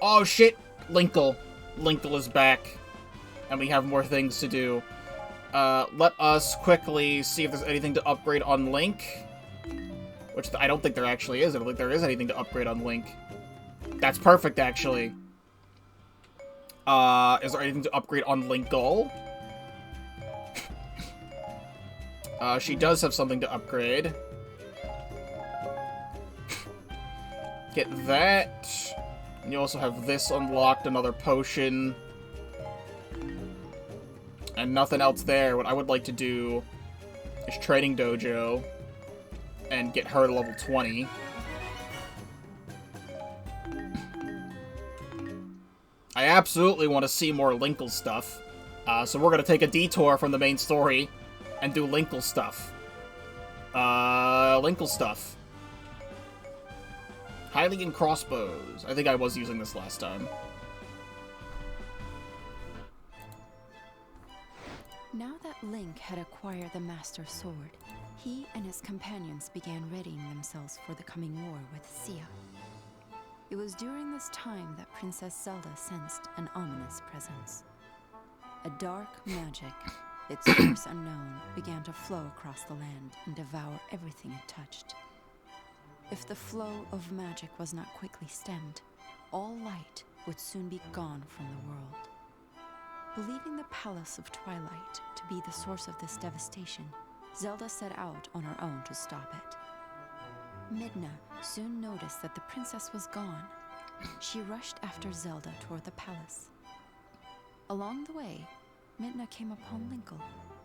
Oh shit! Linkle. Linkle is back. And we have more things to do. Let us quickly see if there's anything to upgrade on Link. Which I don't think there actually is. I don't think there is anything to upgrade on Link. That's perfect, actually. Is there anything to upgrade on Linkle? She does have something to upgrade. Get that. And you also have this unlocked, another potion. And nothing else there. What I would like to do is Training Dojo and get her to level 20. I absolutely want to see more Linkle stuff. So we're going to take a detour from the main story and do Linkle stuff. Linkle stuff. Hylian crossbows. I think I was using this last time. Now that Link had acquired the Master Sword, he and his companions began readying themselves for the coming war with Heya. It was during this time that Princess Zelda sensed an ominous presence. A dark magic, its source unknown, began to flow across the land and devour everything it touched. If the flow of magic was not quickly stemmed, all light would soon be gone from the world. Believing the Palace of Twilight to be the source of this devastation, Zelda set out on her own to stop it. Midna soon noticed that the princess was gone. She rushed after Zelda toward the palace. Along the way, Midna came upon Linkle,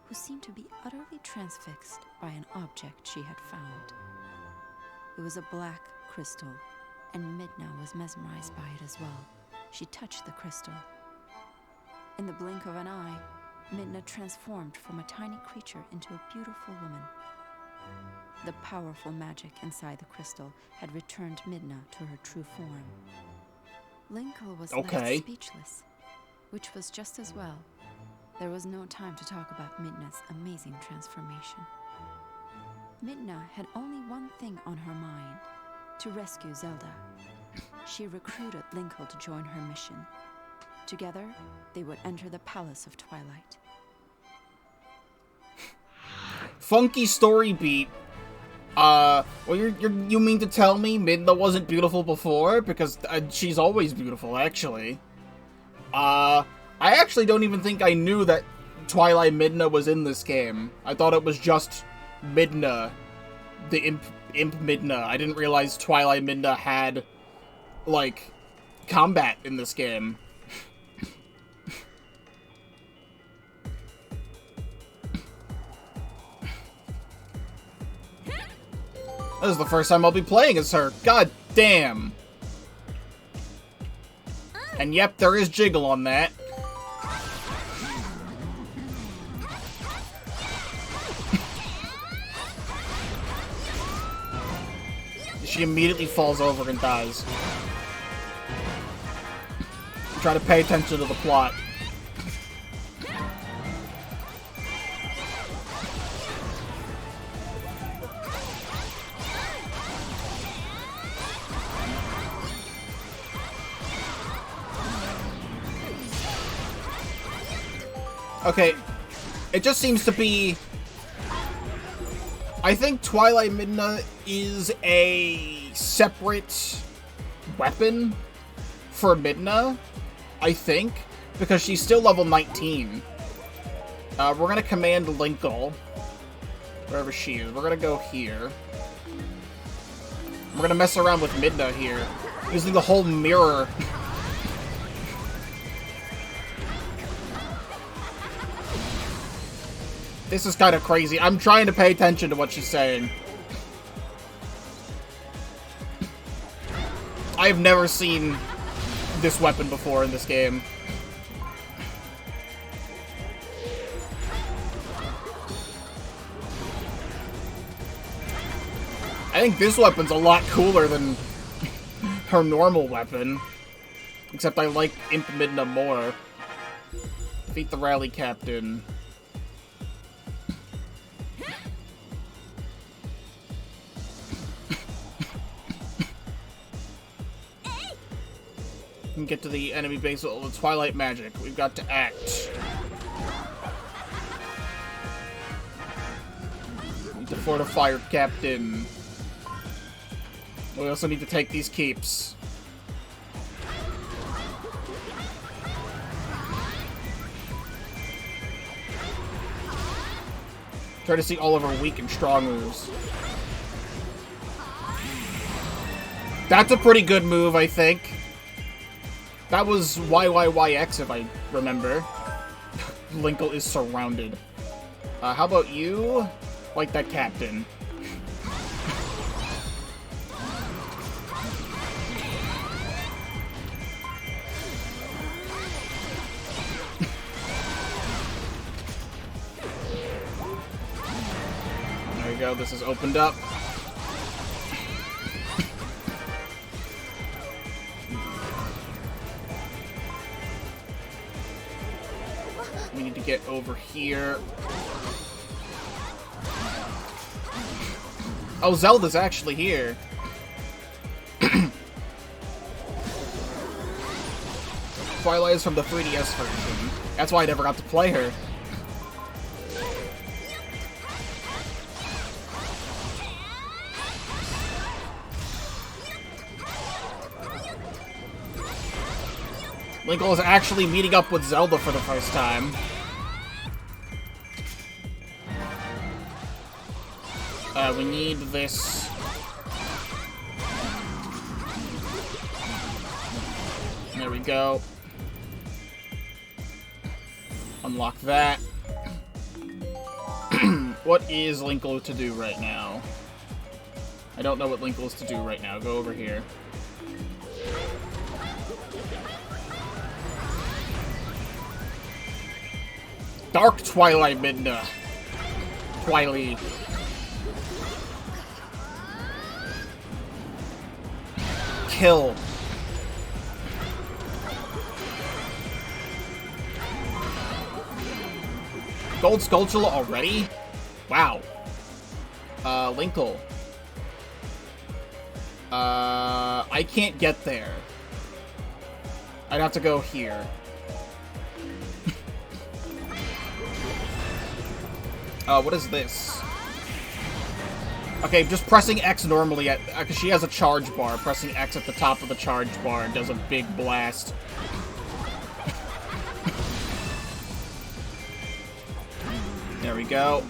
who seemed to be utterly transfixed by an object she had found. It was a black crystal, and Midna was mesmerized by it as well. She touched the crystal. In the blink of an eye, Midna transformed from a tiny creature into a beautiful woman. The powerful magic inside the crystal had returned Midna to her true form. Linkle was left speechless, which was just as well. There was no time to talk about Midna's amazing transformation. Midna had only one thing on her mind: to rescue Zelda. She recruited Linkle to join her mission. Together, they would enter the Palace of Twilight. Funky story beat. Well, you mean to tell me Midna wasn't beautiful before? Because she's always beautiful, actually. I actually don't even think I knew that Twilight Midna was in this game. I thought it was just Midna, the imp Midna. I didn't realize Twilight Midna had, like, combat in this game. This is the first time I'll be playing as her. God damn. And yep, there is jiggle on that. She immediately falls over and dies. Try to pay attention to the plot. Okay, it just seems to be... I think Twilight Midna is a separate weapon for Midna, I think, because she's still level 19. We're gonna command Linkle, wherever she is. We're gonna go here. We're gonna mess around with Midna here, using the whole mirror. This is kind of crazy. I'm trying to pay attention to what she's saying. I've never seen this weapon before in this game. I think this weapon's a lot cooler than her normal weapon. Except I like Imp Midna more. Defeat the rally captain. can get to the enemy base with all the Twilight magic. We've got to act. Need to fortify our captain. We also need to take these keeps. Try to see all of our weak and strong moves. That's a pretty good move, I think. That was YYYX, if I remember. Linkle is surrounded. How about you? Like that captain. There you go, this is opened up. We need to get over here. Oh, Zelda's actually here. Twilight is from the 3DS version. That's why I never got to play her. Linkle is actually meeting up with Zelda for the first time. We need this. There we go. Unlock that. What is Linkle to do right now? I don't know what Linkle is to do right now. Go over here. Dark Twilight Midna. Twilight. Kill. Gold Skulltula already? Wow. Linkle. I can't get there. I'd have to go here. What is this? Okay, just pressing X normally at... Because she has a charge bar. Pressing X at the top of the charge bar does a big blast. There we go.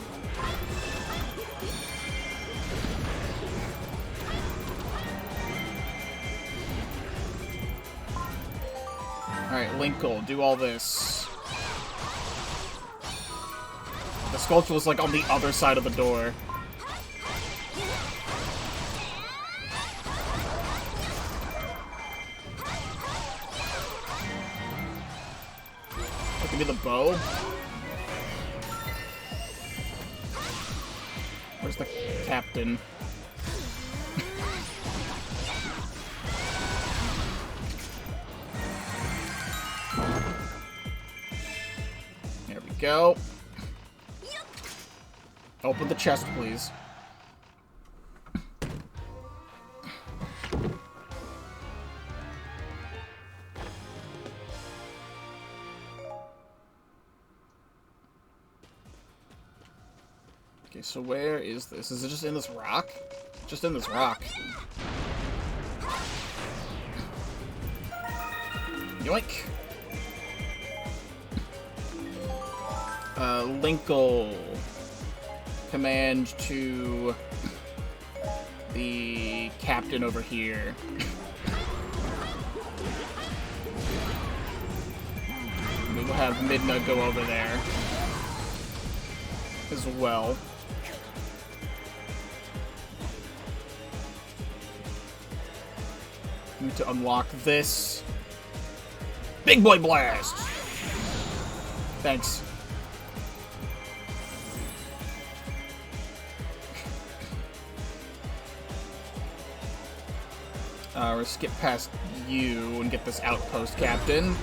Alright, Linkle, do all this. The sculpture was like on the other side of the door. Oh, give me the bow. Where's the captain? There we go. Open the chest, please. Okay, so where is this? Is it just in this rock? Just in this rock. Yoink. Linkle. Command to the captain over here. We will have Midna go over there as well. Need to unlock this. Big boy blast! Thanks. We'll skip past you and get this outpost captain.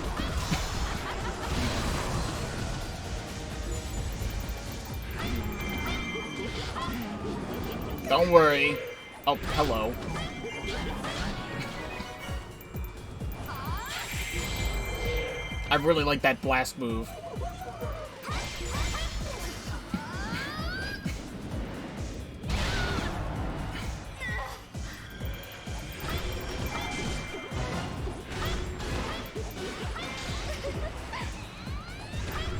Don't worry. Oh, hello. I really like that blast move.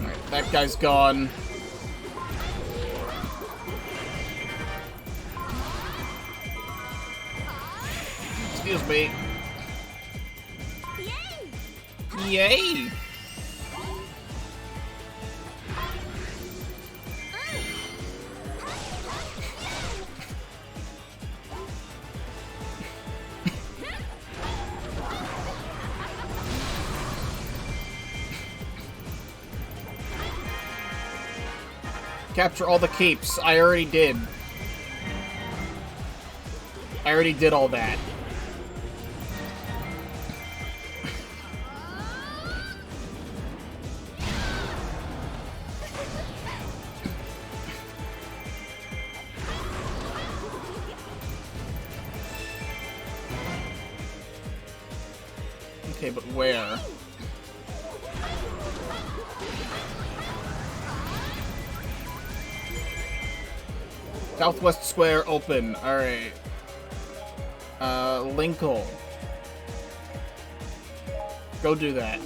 Alright, that guy's gone. Excuse me. Yay! Capture all the capes. I already did. I already did all that. Okay, but where? Southwest Square open. Alright. Linkle. Go do that.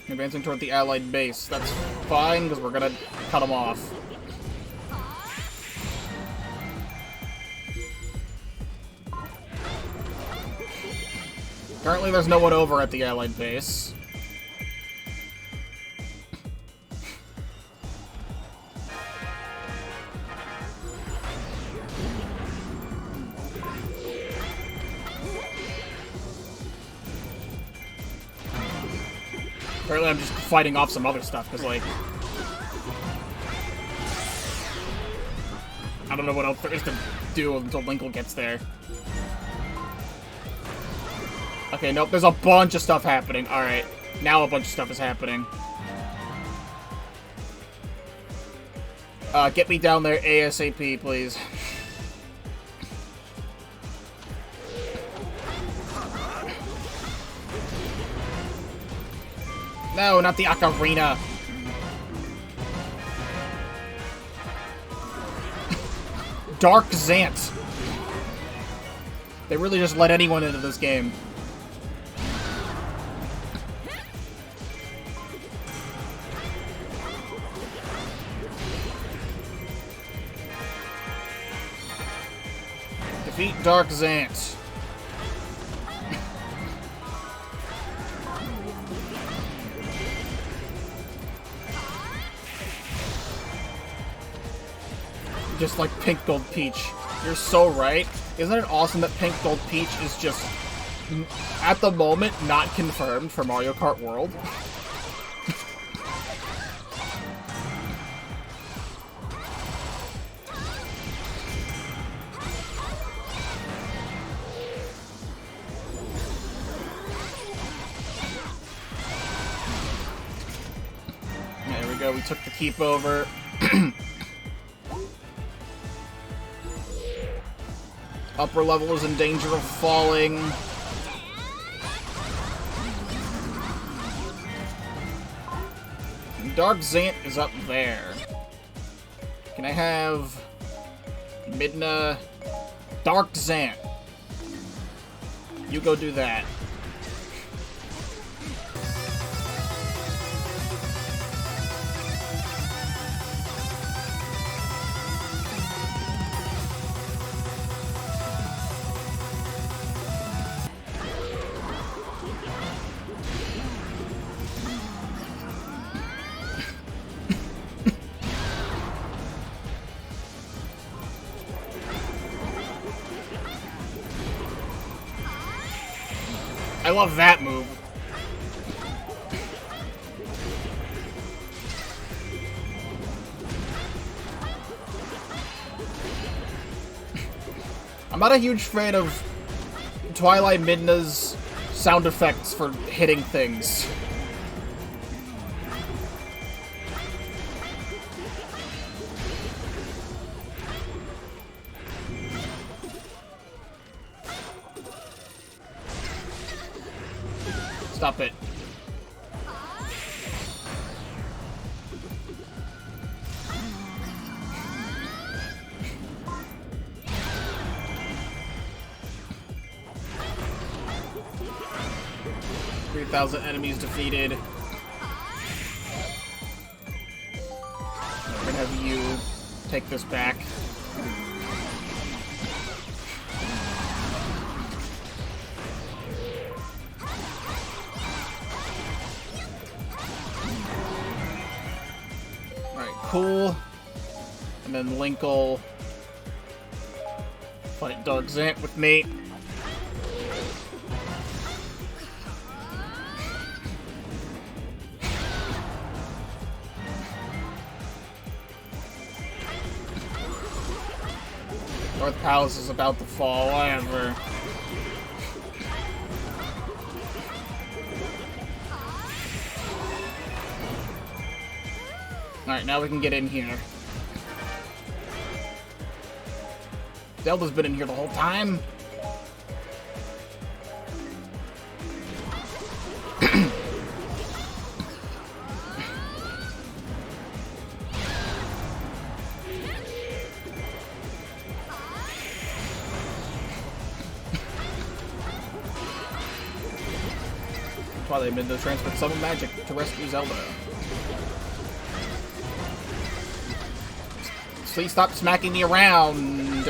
Advancing toward the Allied base. That's fine, because we're gonna cut them off. Currently, there's no one over at the Allied base. Apparently I'm just fighting off some other stuff, because, like... I don't know what else there is to do until Linkle gets there. Okay, nope, there's a bunch of stuff happening. Alright, now a bunch of stuff is happening. Get me down there ASAP, please. No, not the ocarina. Dark Zant. They really just let anyone into this game. Defeat Dark Zant. Just like Pink Gold Peach. You're so right. Isn't it awesome that Pink Gold Peach is just, at the moment, not confirmed for Mario Kart World? There we go, we took the keep over. Upper level is in danger of falling. Dark Zant is up there. Can I have Midna? Dark Zant. You go do that. I love that move. I'm not a huge fan of Twilight Midna's sound effects for hitting things. Stop it. "3,000 enemies defeated." We're gonna have you take this back. Alright, cool. And then Link'll fight Doug Zant with me. North Palace is about to fall, whatever. Alright, now we can get in here. Zelda's been in here the whole time. Twilight Midna transferred summon magic to rescue Zelda. Please stop smacking me around.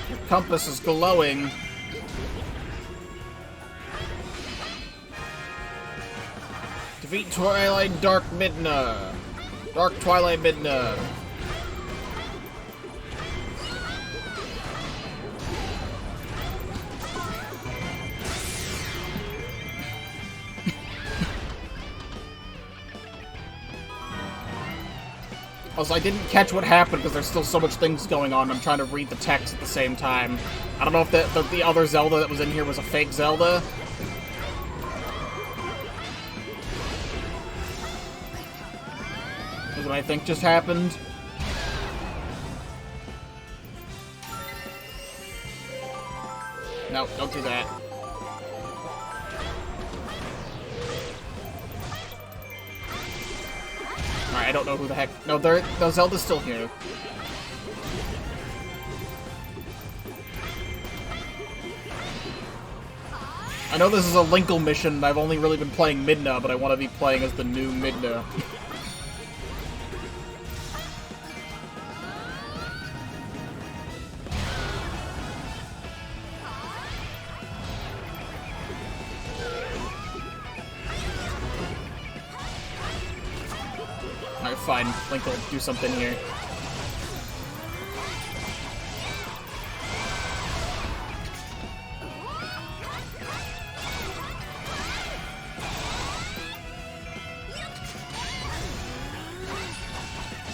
Your compass is glowing. Defeat Twilight Dark Midna. Dark Twilight Midna. Also, I didn't catch what happened because there's still so much things going on. I'm trying to read the text at the same time. I don't know if the other Zelda that was in here was a fake Zelda. What I think just happened. No, don't do that. Alright, I don't know who the heck... No, Zelda's still here. I know this is a Linkle mission, and I've only really been playing Midna, but I want to be playing as the new Midna. Alright, fine. Link will do something here.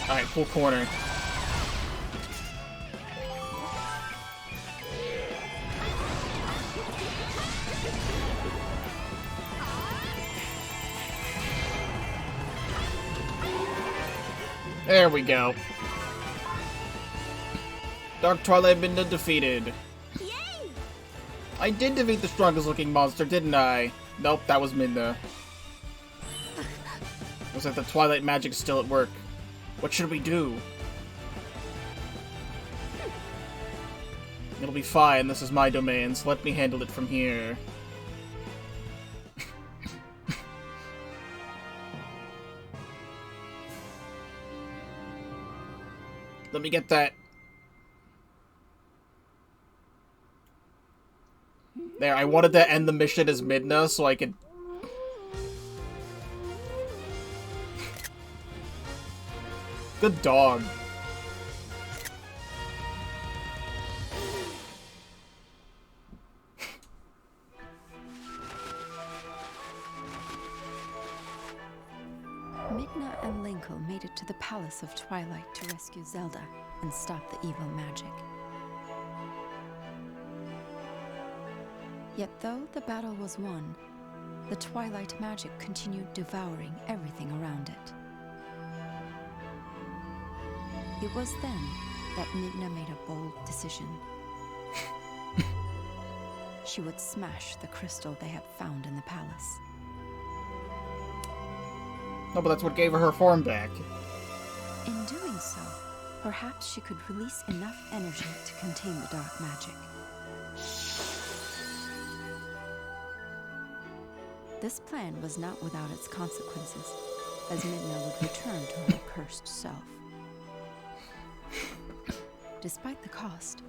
Alright, full corner. There we go. Dark Twilight Midna defeated. Yay! I did defeat the strongest looking monster, didn't I? Nope, that was Midna. Looks like the Twilight magic's still at work. What should we do? It'll be fine, this is my domain, so let me handle it from here. Let me get that. There, I wanted to end the mission as Midna so I could... Good dog. Midna and Linkle made it to the Palace of Twilight to rescue Zelda and stop the evil magic. Yet though the battle was won, the twilight magic continued devouring everything around it. It was then that Midna made a bold decision. She would smash the crystal they had found in the palace. No, but that's what gave her form back. In doing so, perhaps she could release enough energy to contain the dark magic. This plan was not without its consequences, as Midna would return to her cursed self. Despite the cost,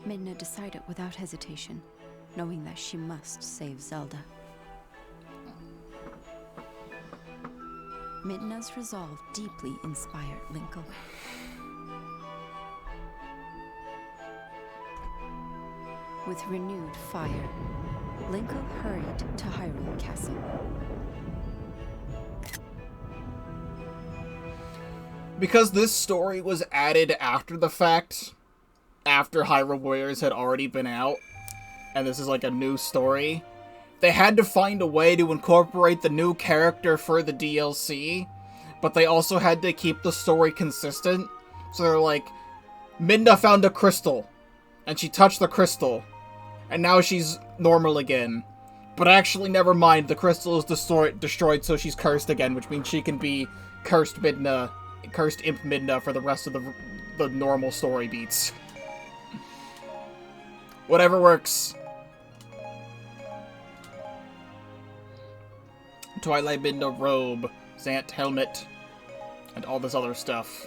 Midna decided without hesitation, knowing that she must save Zelda. Midna's resolve deeply inspired Linkle. With renewed fire, Linkle hurried to Hyrule Castle. Because this story was added after the fact, after Hyrule Warriors had already been out, and this is like a new story, they had to find a way to incorporate the new character for the DLC, but they also had to keep the story consistent. So they're like, Midna found a crystal, and she touched the crystal, and now she's normal again. But actually, never mind, the crystal is destroyed, so she's cursed again, which means she can be cursed Imp Midna for the rest of the normal story beats. Whatever works. Twilight Midna robe, Zant helmet, and all this other stuff.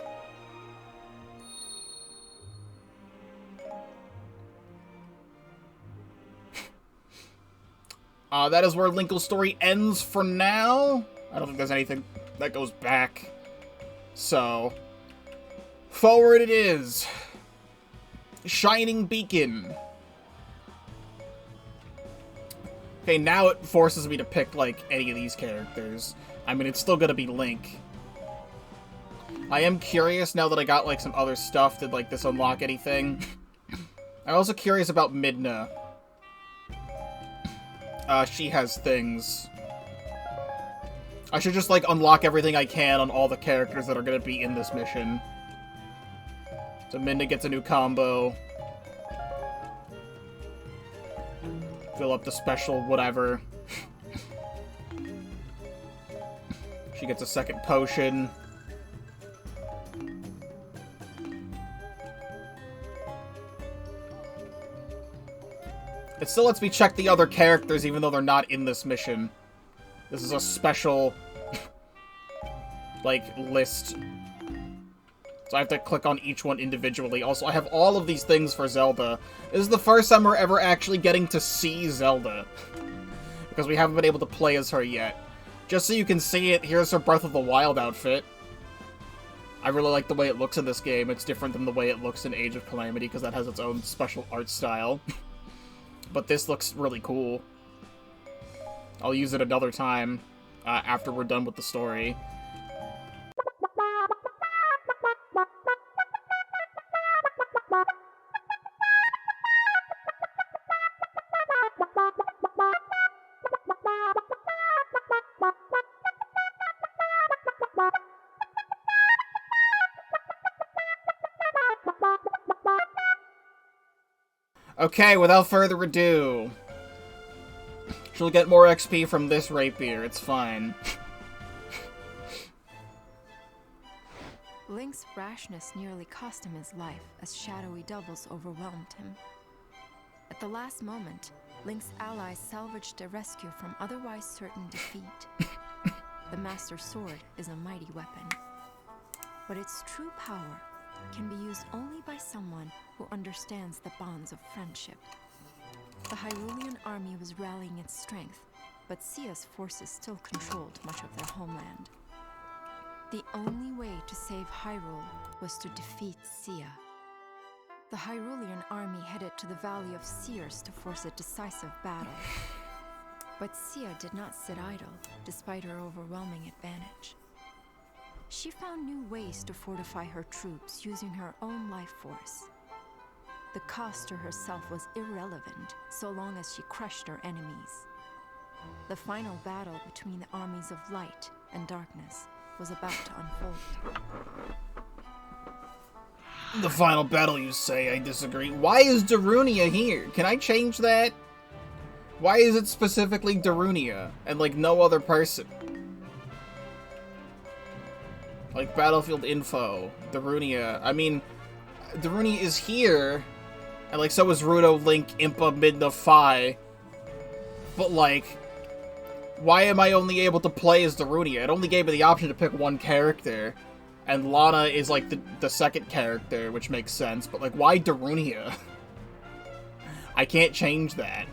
That is where Linkle's story ends for now. I don't think there's anything that goes back. So, forward it is. Shining Beacon. Okay, now it forces me to pick, like, any of these characters. I mean, it's still gonna be Link. I am curious, now that I got, like, some other stuff, did, like, this unlock anything? I'm also curious about Midna. She has things. I should just, like, unlock everything I can on all the characters that are gonna be in this mission. So Midna gets a new combo. Fill up the special whatever. She gets a second potion. It still lets me check the other characters even though they're not in this mission. This is a special, like, list. So I have to click on each one individually. Also, I have all of these things for Zelda. This is the first time we're ever actually getting to see Zelda. Because we haven't been able to play as her yet. Just so you can see it, here's her Breath of the Wild outfit. I really like the way it looks in this game. It's different than the way it looks in Age of Calamity, because that has its own special art style. But this looks really cool. I'll use it another time, after we're done with the story. Okay, without further ado. She'll get more XP from this rapier, it's fine. Link's rashness nearly cost him his life as shadowy doubles overwhelmed him. At the last moment, Link's allies salvaged a rescue from otherwise certain defeat. The Master Sword is a mighty weapon, but its true power can be used only by someone who understands the bonds of friendship. The Hyrulean army was rallying its strength, but Sia's forces still controlled much of their homeland. The only way to save Hyrule was to defeat Sia. The Hyrulean army headed to the Valley of Seers to force a decisive battle. But Sia did not sit idle, despite her overwhelming advantage. She found new ways to fortify her troops using her own life force. The cost to herself was irrelevant so long as she crushed her enemies. The final battle between the armies of light and darkness was about to unfold. The final battle, you say? I disagree. Why is Darunia here? Can I change that? Why is it specifically Darunia and, like, no other person? Like, battlefield info, Darunia. I mean, Darunia is here, and, like, so is Rudo, Link, Impa, Midna, Fi. But, like, why am I only able to play as Darunia? It only gave me the option to pick one character, and Lana is, like, the second character, which makes sense, but, like, why Darunia? I can't change that.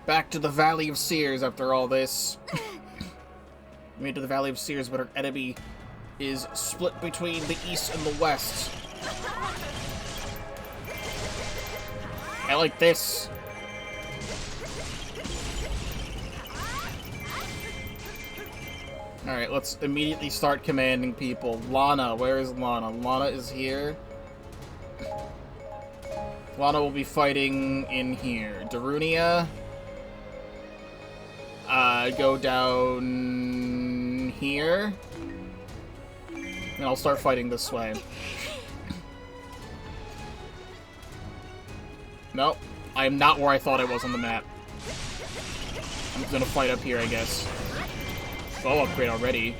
Back to the Valley of Seers after all this. We made to the Valley of Seers, but our enemy is split between the east and the west. I like this. Alright, let's immediately start commanding people. Lana, where is Lana? Lana is here. Lana will be fighting in here. Darunia. Go down here. And I'll start fighting this way. Nope. I am not where I thought I was on the map. I'm gonna fight up here, I guess. Oh, upgrade already.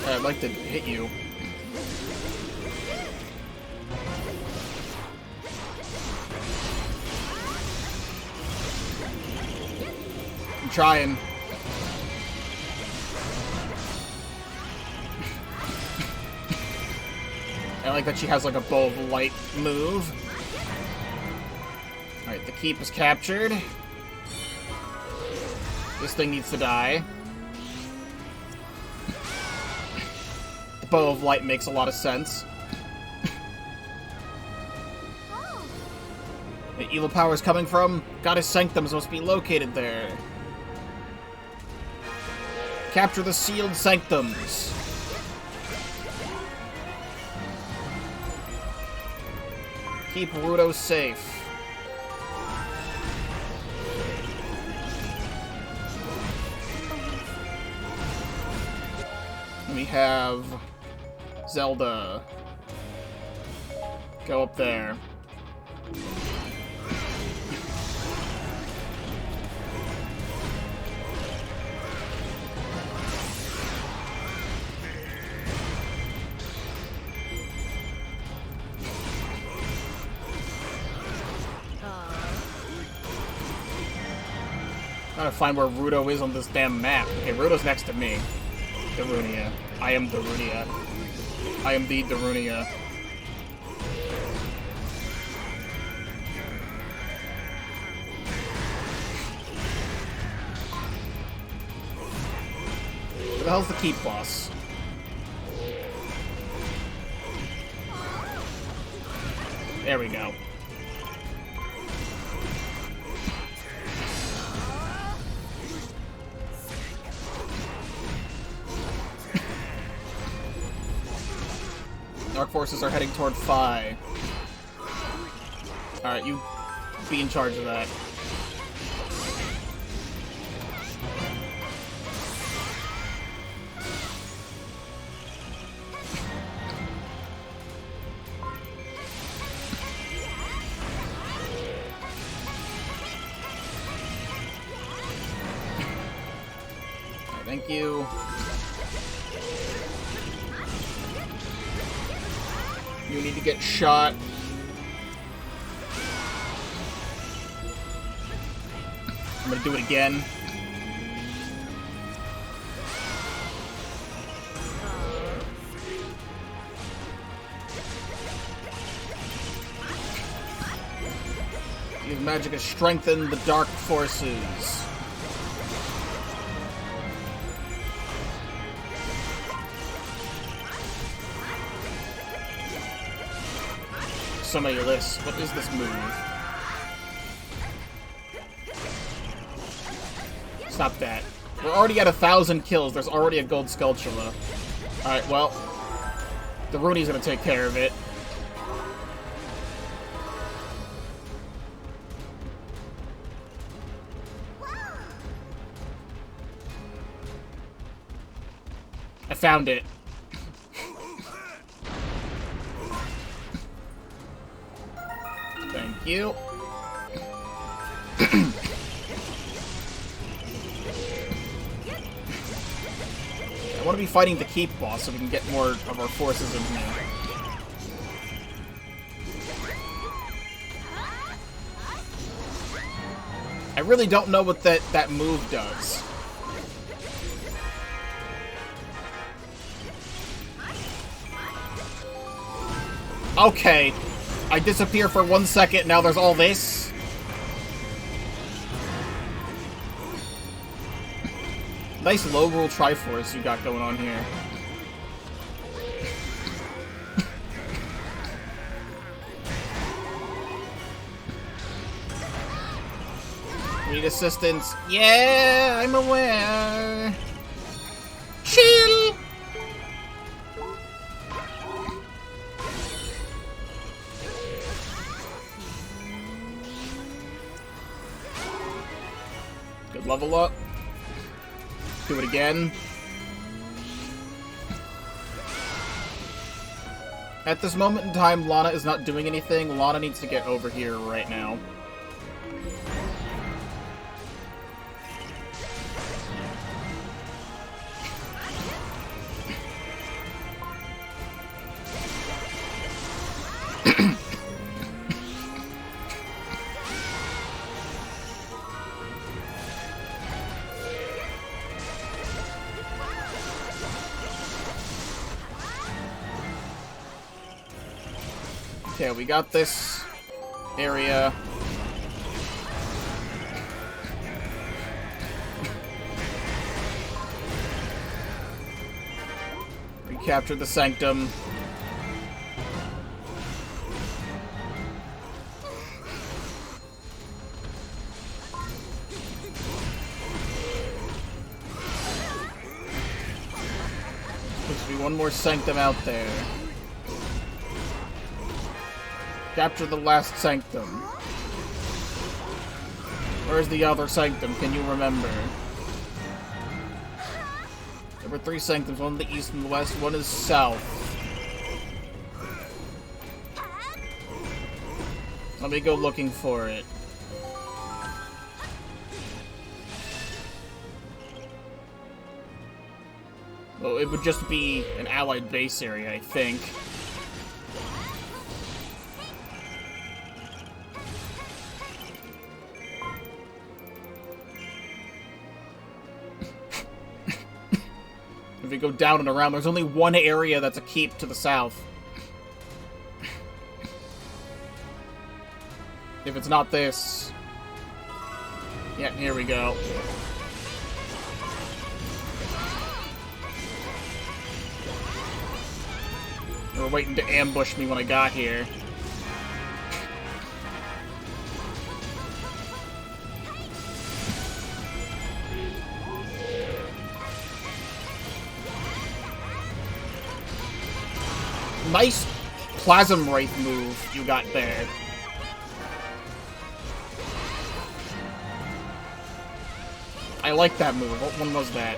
I'd like to hit you. I'm trying. I like that she has like a bow of light move. Alright, the keep is captured. This thing needs to die. The bow of light makes a lot of sense. The evil power is coming from Goddess Sanctums must be located there. Capture the sealed sanctums. Keep Rudo safe. We have Zelda. Go up there. Trying to find where Rudo is on this damn map. Okay, Rudo's next to me. Darunia. I am Darunia. I am the Darunia. Where the hell's the keep boss? There we go. Dark forces are heading toward Phi. Alright, you be in charge of that. Alright, thank you. You need to get shot. I'm gonna do it again. Use magic to strengthen the dark forces. so many lists. What is this move? Stop that. We're already at 1,000 kills. There's already a gold Skulltula. Alright, well. The Rooney's gonna take care of it. I found it. Thank you. I want to be fighting the keep boss so we can get more of our forces in here. I really don't know what that move does. Okay. I disappear for 1 second, now there's all this. Nice low roll Triforce you got going on here. Need assistance. Yeah, I'm aware. Chill. Good level up. Do it again. At this moment in time, Lana is not doing anything. Lana needs to get over here right now. Okay, we got this area. Recaptured the Sanctum. There should be one more Sanctum out there. Capture the last Sanctum. Where's the other Sanctum? Can you remember? There were 3 Sanctums, one in the east and the west, one is south. Let me go looking for it. Well, it would just be an allied base area, I think. If we go down and around, there's only one area that's a keep to the south. If it's not this... Yeah, here we go. They were waiting to ambush me when I got here. Nice Plasm Wraith move you got there. I like that move. What one was that?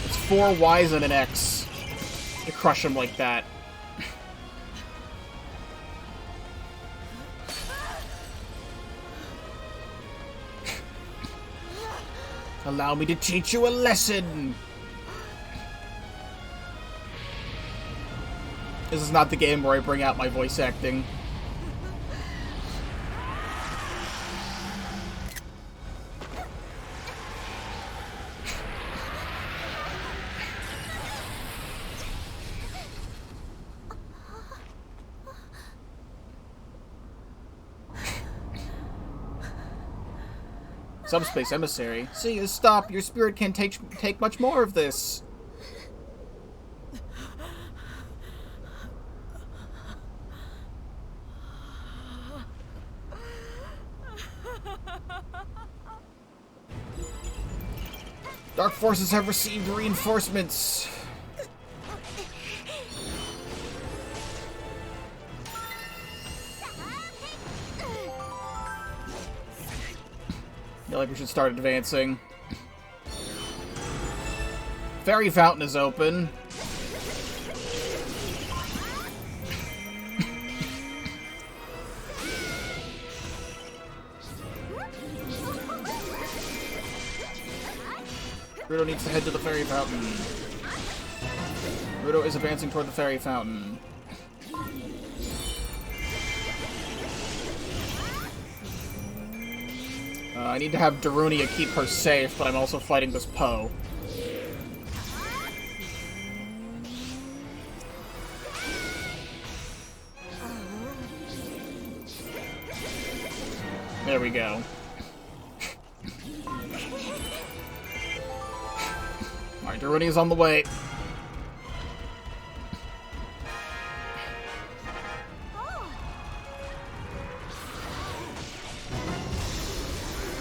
It's 4 Ys and an X to crush him like that. Allow me to teach you a lesson! This is not the game where I bring out my voice acting. Subspace emissary. See, stop. Your spirit can't take much more of this. Dark forces have received reinforcements. I feel like we should start advancing. Fairy fountain is open. Rudo needs to head to the fairy fountain. Rudo is advancing toward the fairy fountain. I need to have Darunia keep her safe, but I'm also fighting this Poe. There we go. Alright, Darunia's on the way.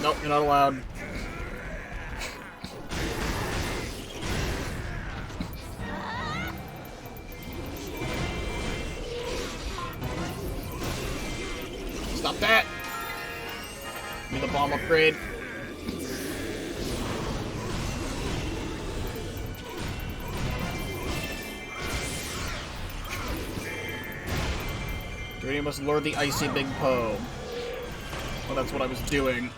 Nope, you're not allowed. Stop that! Need the bomb upgrade. Darunia must lure the icy big Poe. Well, that's what I was doing.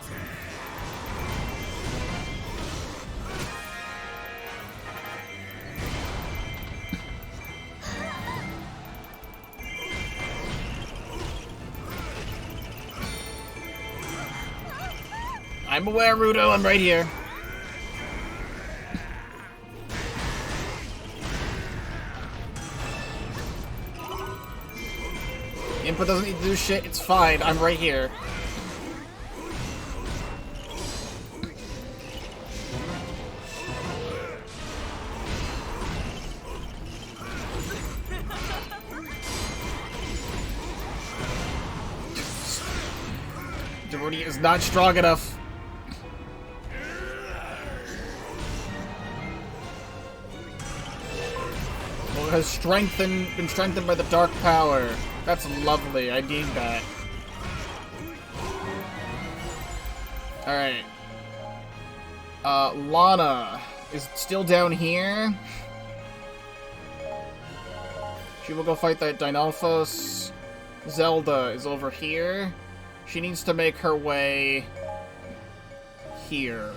I'm aware, Rudo. I'm right here. Input doesn't need to do shit. It's fine. I'm right here. Darunia is not strong enough. Well, it has been strengthened by the dark power. That's lovely. I need that. Alright. Lana is still down here. She will go fight that Dinalphos. Zelda is over here. She needs to make her way here.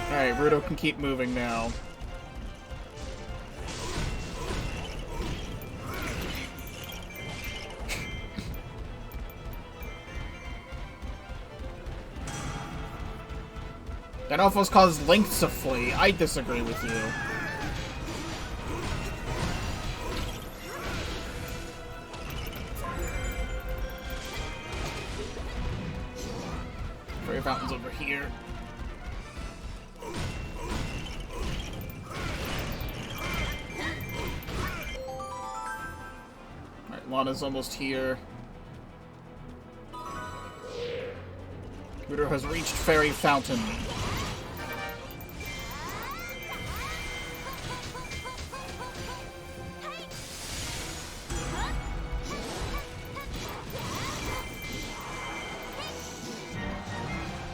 Alright, Rudo can keep moving now. Dinalphos caused Link to flee. I disagree with you. Fairy fountain's over here. Alright, Lana's almost here. Rudo has reached Fairy Fountain.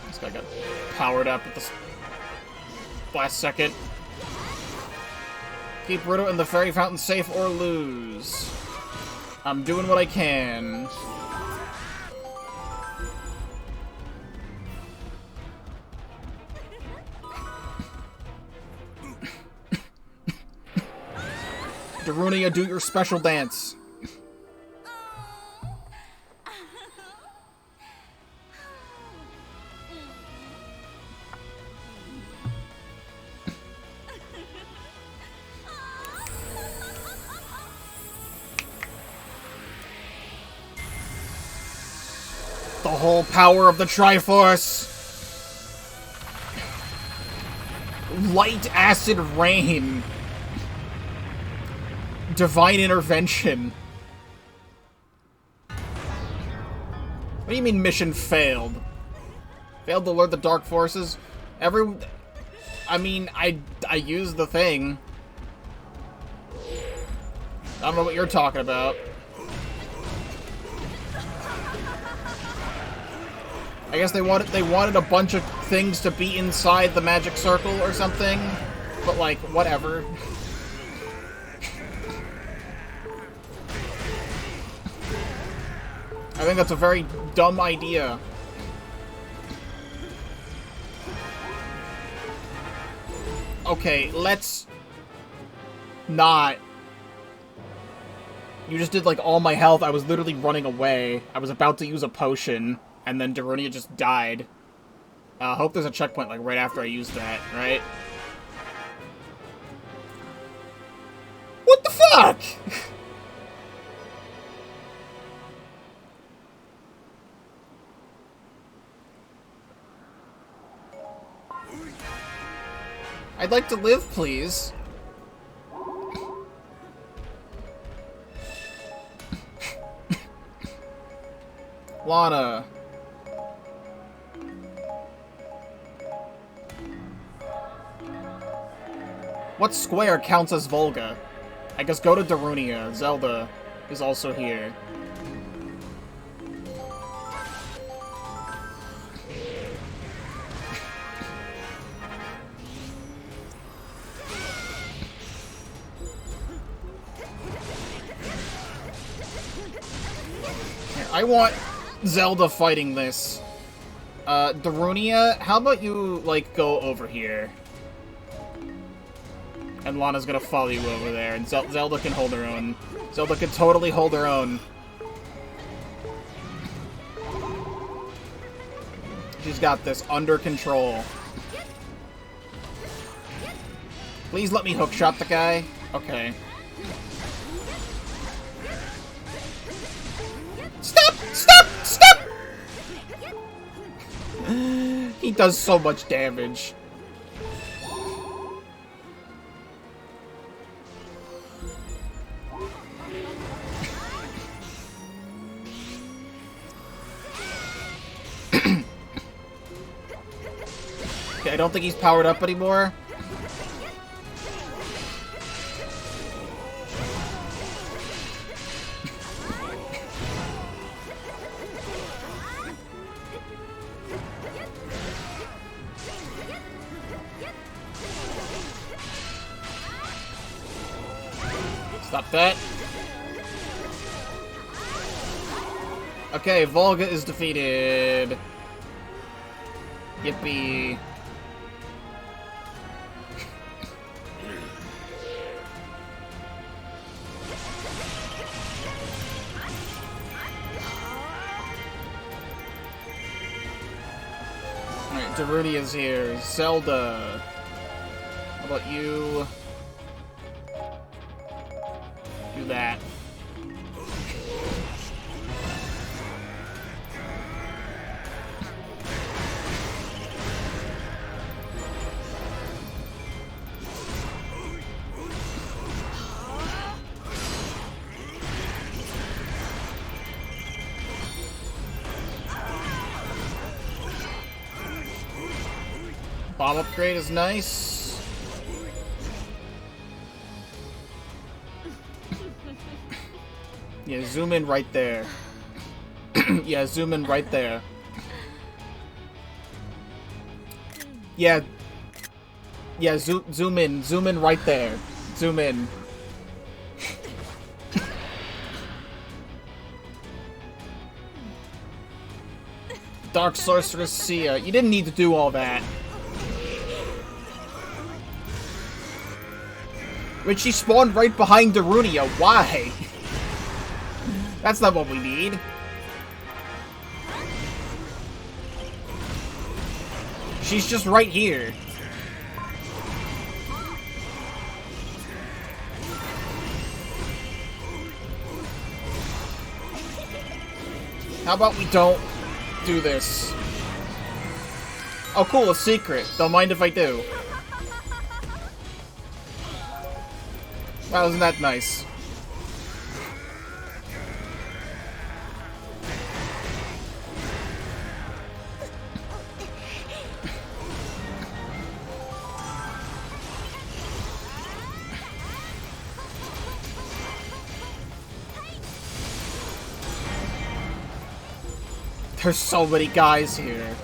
This guy got powered up at the last second. Keep Rudo and the Fairy Fountain safe or lose. I'm doing what I can. Darunia, do your special dance. The whole power of the Triforce! Light acid rain. Divine intervention. What do you mean mission failed? Failed to alert the dark forces? I mean, I used the thing. I don't know what you're talking about. I guess they wanted a bunch of things to be inside the magic circle or something. But like, whatever. I think that's a very dumb idea. Okay, let's not. You just did like all my health. I was literally running away. I was about to use a potion, and then Darunia just died. I hope there's a checkpoint like right after I use that, right? What the fuck? I'd like to live, please. Lana. What square counts as Volga? I guess go to Darunia. Zelda is also here. I want Zelda fighting this. Darunia, how about you, like, go over here? And Lana's gonna follow you over there, and Zelda can hold her own. Zelda can totally hold her own. She's got this under control. Please let me hookshot the guy. Okay. Stop! Stop! Stop! He does so much damage. Okay, I don't think he's powered up anymore. Stop that. Okay, Volga is defeated. Yippee. Alright, Darunia's here. Zelda. How about you? Do that. Bomb upgrade is nice. Yeah, zoom in right there. Yeah, zoom in right there. Yeah. Yeah, zoom in right there. Zoom in. Dark Sorceress Heya. You didn't need to do all that. When she spawned right behind Darunia, why? That's not what we need. She's just right here. How about we don't do this. Oh, cool, a secret. Don't mind if I do. Wow, isn't that nice? There's so many guys here.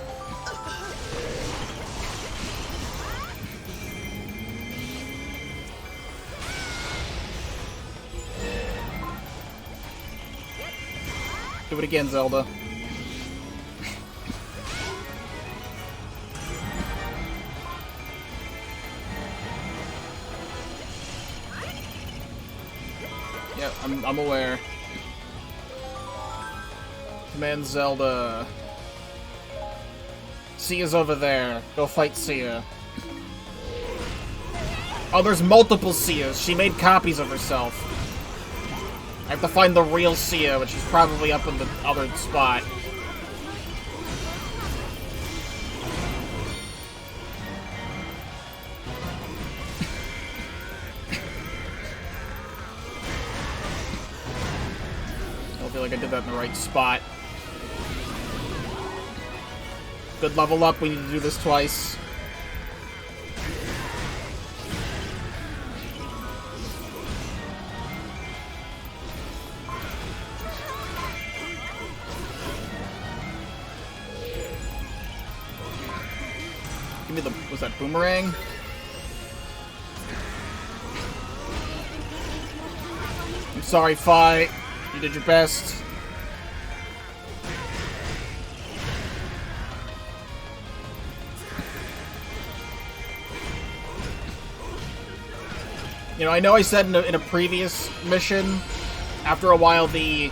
Do it again, Zelda. Yep, I'm aware. Command Zelda. Sia's over there. Go fight Sia. Oh, there's multiple Sias. She made copies of herself. I have to find the real Sia, which is probably up in the other spot. I don't feel like I did that in the right spot. Good level up, we need to do this twice. Give me the, was that boomerang? I'm sorry, Fi. You did your best. You know, I know I said in a previous mission, after a while the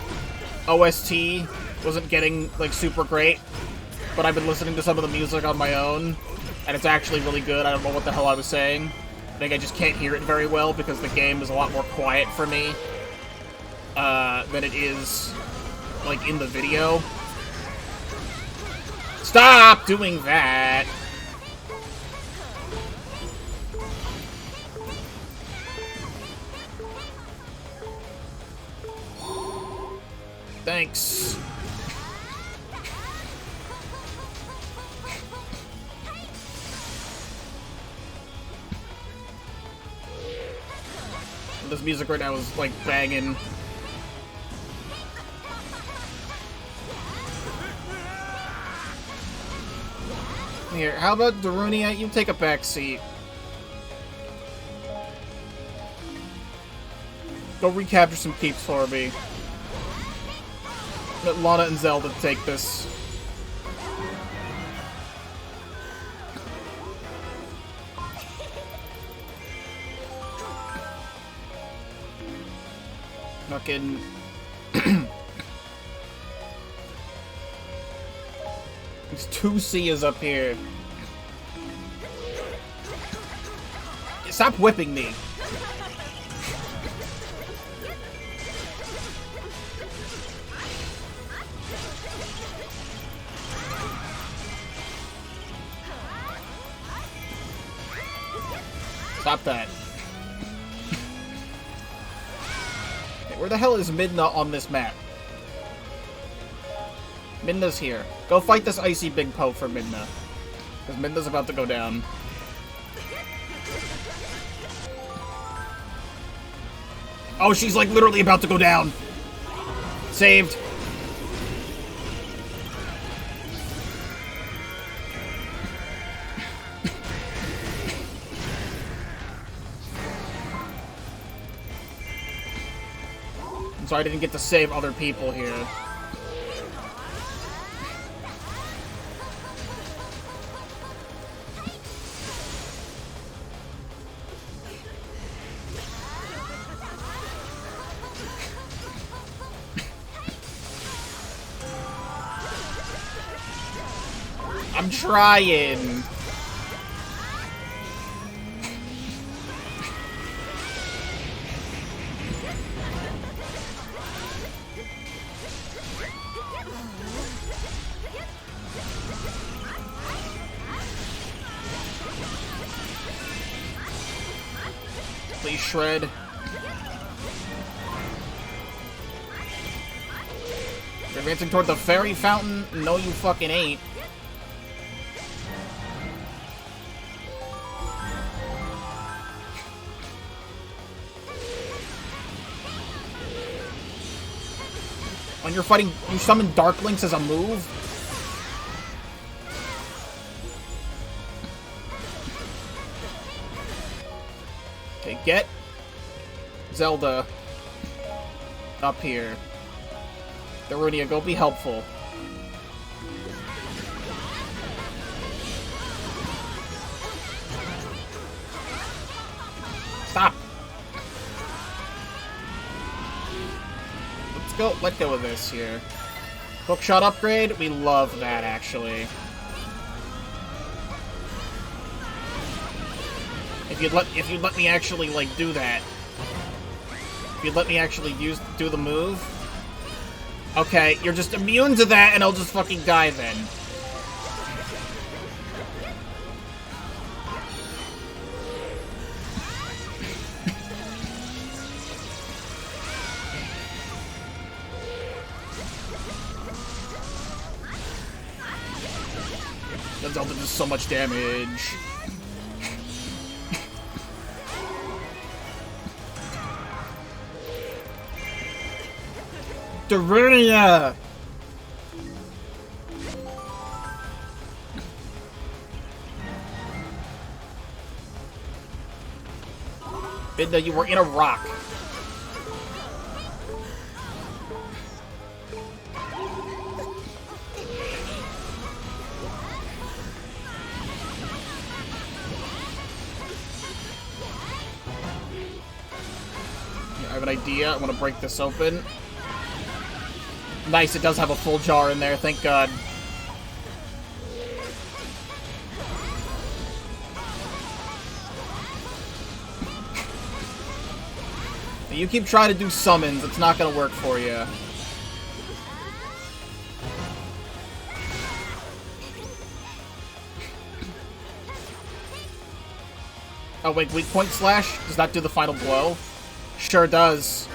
OST wasn't getting, like, super great, but I've been listening to some of the music on my own, and it's actually really good. I don't know what the hell I was saying. I think I just can't hear it very well because the game is a lot more quiet for me than it is, like, in the video. Stop doing that! Thanks. This music right now is, like, banging. Here, how about Darunia? You take a back seat. Go recapture some keeps for me. Let Lana and Zelda take this. Fucking... There's two Sias up here. Stop whipping me. Stop that. Okay, where the hell is Midna on this map? Midna's here. Go fight this icy big Poe for Midna. Because Midna's about to go down. Oh, she's like literally about to go down. Saved. I'm sorry I didn't get to save other people here. I'm trying. Please shred. You're advancing toward the fairy fountain? No, you fucking ain't. When you're fighting, you summon Dark Links as a move? Okay, get Zelda up here. Darunia, go be helpful. Stop! Let go of this here. Hookshot upgrade, we love that, actually. If you'd let me actually, like, do that. If you'd let me actually do the move. Okay, you're just immune to that, and I'll just fucking die then. Zelda does so much damage. Darunia! Midna, you were in a rock. I have an idea. I want to break this open. Nice, it does have a full jar in there, thank God. You keep trying to do summons, it's not gonna work for you. Oh wait, weak point slash? Does that do the final blow? Sure does.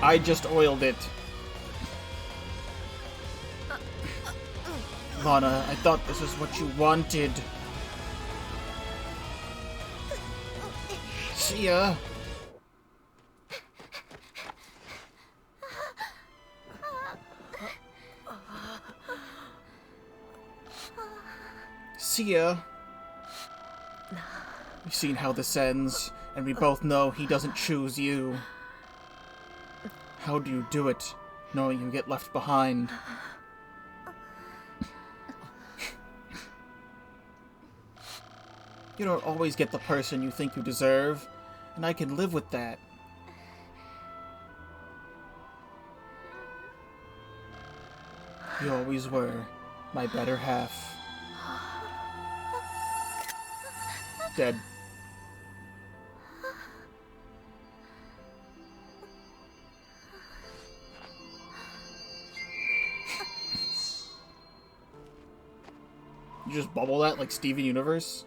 I just oiled it. Lana, I thought this is what you wanted. See ya. See ya. We've seen how this ends, and we both know he doesn't choose you. How do you do it, knowing you get left behind? You don't always get the person you think you deserve, and I can live with that. You always were my better half. Dead. You just bubble that like Steven Universe?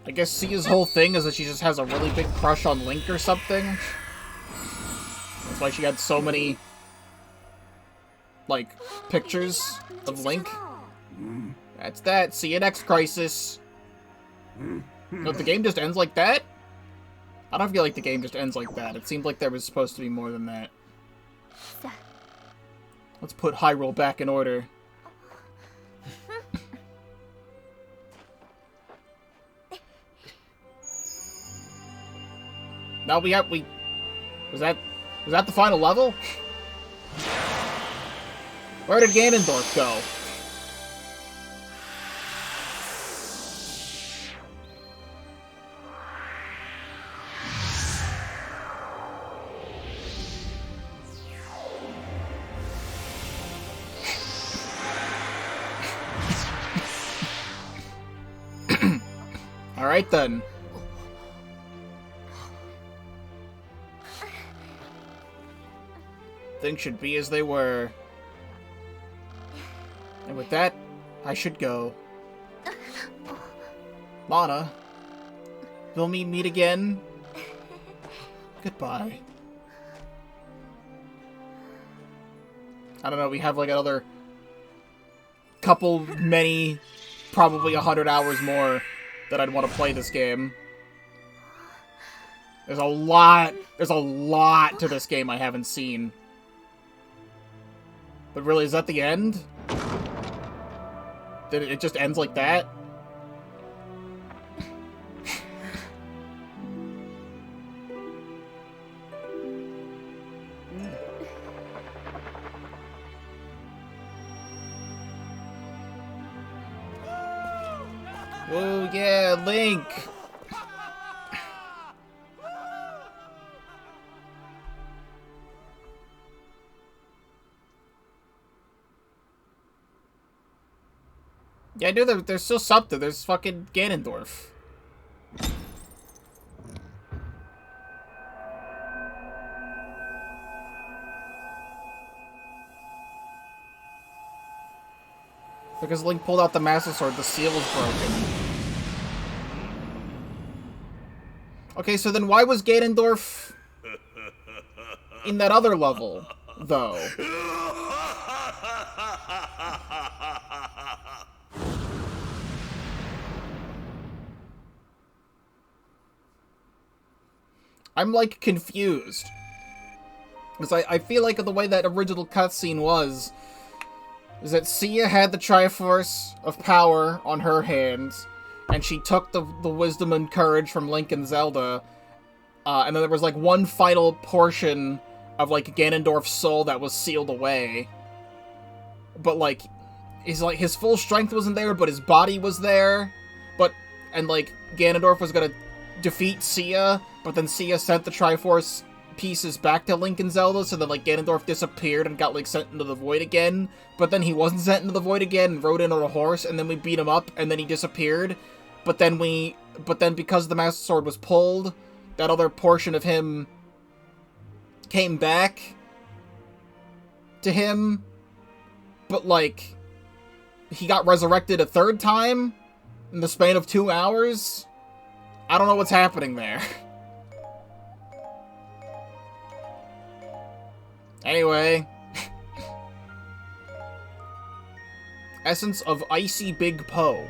I guess Sia's whole thing is that she just has a really big crush on Link or something. That's why she had so many, like, pictures of Link. That's that. See you next crisis. No, the game just ends like that? I don't feel like the game just ends like that. It seemed like there was supposed to be more than that. Let's put Hyrule back in order. Now was that the final level? Where did Ganondorf go? All right then. Things should be as they were. And with that, I should go. Mana, will we meet again? Goodbye. I don't know, we have like another many, probably 100 hours more that I'd want to play this game. There's a lot to this game I haven't seen. But really, is that the end? Did it just ends like that? Oh yeah, Link! Yeah, I knew that there's still something. There's fucking Ganondorf. Because Link pulled out the Master Sword, the seal was broken. Okay, so then why was Ganondorf in that other level, though? I'm, like, confused. Because I feel like the way that original cutscene was, is that Heya had the Triforce of Power on her hands, and she took the wisdom and courage from Link and Zelda, and then there was, like, one final portion of, like, Ganondorf's soul that was sealed away. But, like, his full strength wasn't there, but his body was there. And, like, Ganondorf was gonna defeat Heya, but then Heya sent the Triforce pieces back to Link and Zelda, so then, like, Ganondorf disappeared and got, like, sent into the void again, but then he wasn't sent into the void again and rode in on a horse, and then we beat him up, and then he disappeared, but then because the Master Sword was pulled, that other portion of him came back to him, but, like, he got resurrected a third time in the span of 2 hours? I don't know what's happening there. Anyway. Essence of Icy Big Poe.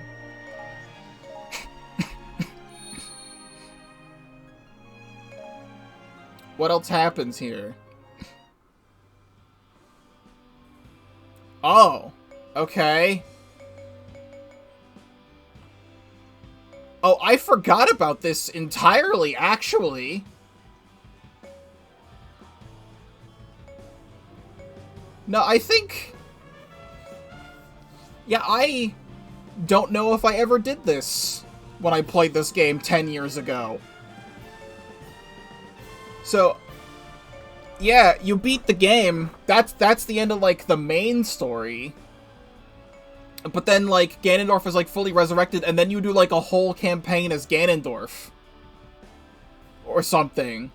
What else happens here? Oh. Okay. Oh, I forgot about this entirely, actually. No, I think... Yeah, I don't know if I ever did this when I played this game 10 years ago. So, yeah, you beat the game. That's the end of, like, the main story. But then, like, Ganondorf is, like, fully resurrected, and then you do, like, a whole campaign as Ganondorf. Or something.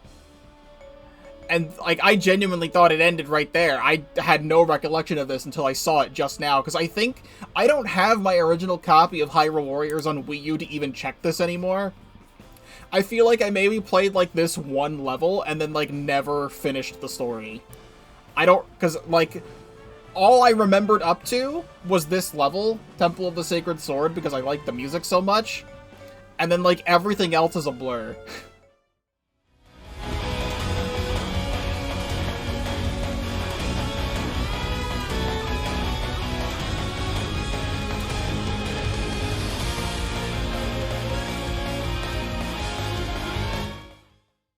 And, like, I genuinely thought it ended right there. I had no recollection of this until I saw it just now, because I don't have my original copy of Hyrule Warriors on Wii U to even check this anymore. I feel like I maybe played, like, this one level, and then, like, never finished the story. Because, like... all I remembered up to was this level, Temple of the Sacred Sword, because I liked the music so much. And then, like, everything else is a blur.